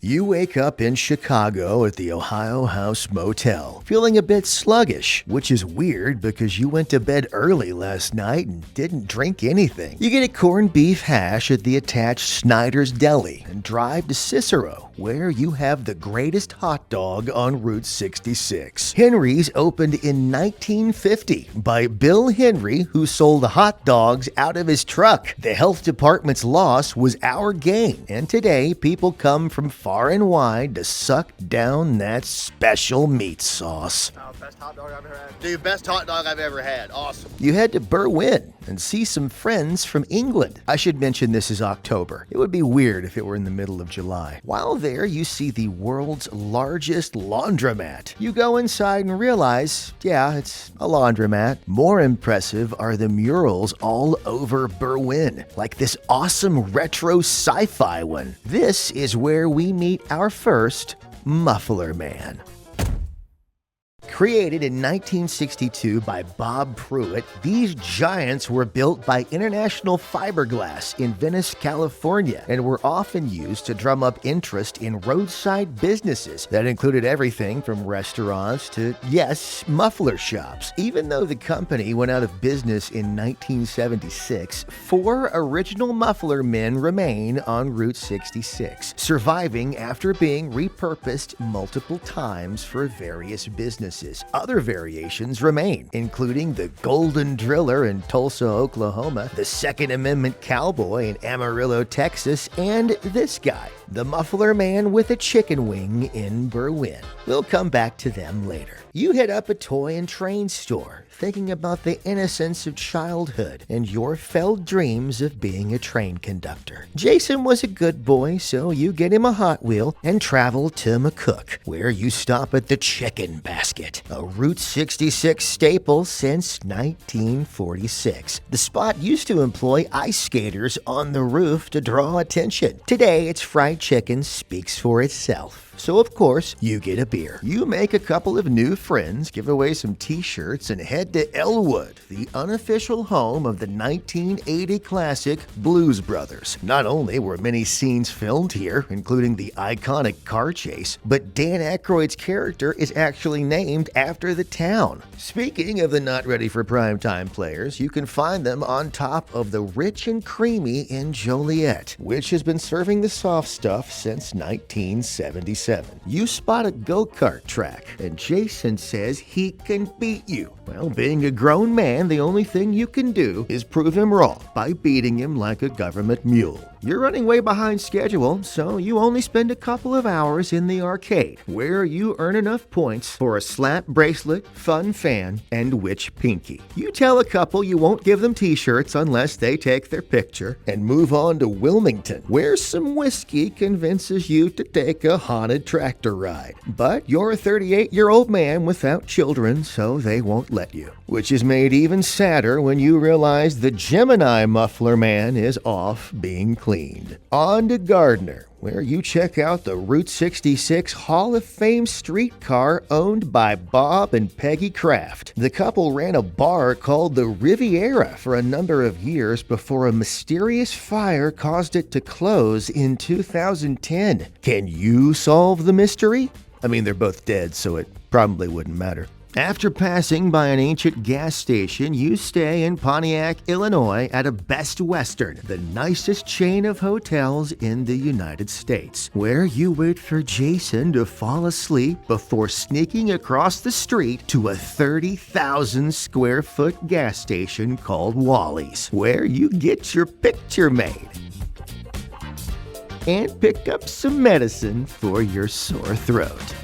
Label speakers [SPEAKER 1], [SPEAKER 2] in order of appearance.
[SPEAKER 1] You wake up in Chicago at the Ohio House Motel, feeling a bit sluggish, which is weird because you went to bed early last night and didn't drink anything. You get a corned beef hash at the attached Snyder's Deli and drive to Cicero, where you have the greatest hot dog on Route 66. Henry's opened in 1950 by Bill Henry, who sold hot dogs out of his truck. The health department's loss was our gain, and today people come from far and wide to suck down that special meat sauce.
[SPEAKER 2] Best hot dog I've ever had. Dude, best hot dog I've ever had. Awesome.
[SPEAKER 1] You head to Berwyn and see some friends from England. I should mention this is October. It would be weird if it were in the middle of July. While there, you see the world's largest laundromat. You go inside and realize, yeah, it's a laundromat. More impressive are the murals all over Berwyn, like this awesome retro sci-fi one. This is where we meet our first Muffler Man. Created in 1962 by Bob Pruitt, these giants were built by International Fiberglass in Venice, California, and were often used to drum up interest in roadside businesses that included everything from restaurants to, yes, muffler shops. Even though the company went out of business in 1976, 4 original muffler men remain on Route 66, surviving after being repurposed multiple times for various businesses. Other variations remain, including the Golden Driller in Tulsa, Oklahoma, the Second Amendment Cowboy in Amarillo, Texas, and this guy, the Muffler Man with a chicken wing in Berwyn. We'll come back to them later. You hit up a toy and train store, thinking about the innocence of childhood and your failed dreams of being a train conductor. Jason was a good boy, so you get him a Hot Wheel and travel to McCook, where you stop at the Chicken Basket, a Route 66 staple since 1946. The spot used to employ ice skaters on the roof to draw attention. Today, its fried chicken speaks for itself. So, of course, you get a beer. You make a couple of new friends, give away some t-shirts, and head to Elwood, the unofficial home of the 1980 classic Blues Brothers. Not only were many scenes filmed here, including the iconic car chase, but Dan Aykroyd's character is actually named after the town. Speaking of the not ready for primetime players, you can find them on top of the Rich and Creamy in Joliet, which has been serving the soft stuff since 1977. You spot a go-kart track, and Jason says he can beat you. Well, being a grown man, the only thing you can do is prove him wrong by beating him like a government mule. You're running way behind schedule, so you only spend a couple of hours in the arcade, where you earn enough points for a slap bracelet, fun fan, and witch pinky. You tell a couple you won't give them t-shirts unless they take their picture, and move on to Wilmington, where some whiskey convinces you to take a haunted tractor ride. But you're a 38-year-old man without children, so they won't let you. Which is made even sadder when you realize the Gemini Muffler Man is off being cleaned. On to Gardner, where you check out the Route 66 Hall of Fame streetcar owned by Bob and Peggy Kraft. The couple ran a bar called the Riviera for a number of years before a mysterious fire caused it to close in 2010. Can you solve the mystery? I mean, they're both dead, so it probably wouldn't matter. After passing by an ancient gas station, you stay in Pontiac, Illinois at a Best Western, the nicest chain of hotels in the United States, where you wait for Jason to fall asleep before sneaking across the street to a 30,000 square foot gas station called Wally's, where you get your picture made and pick up some medicine for your sore throat.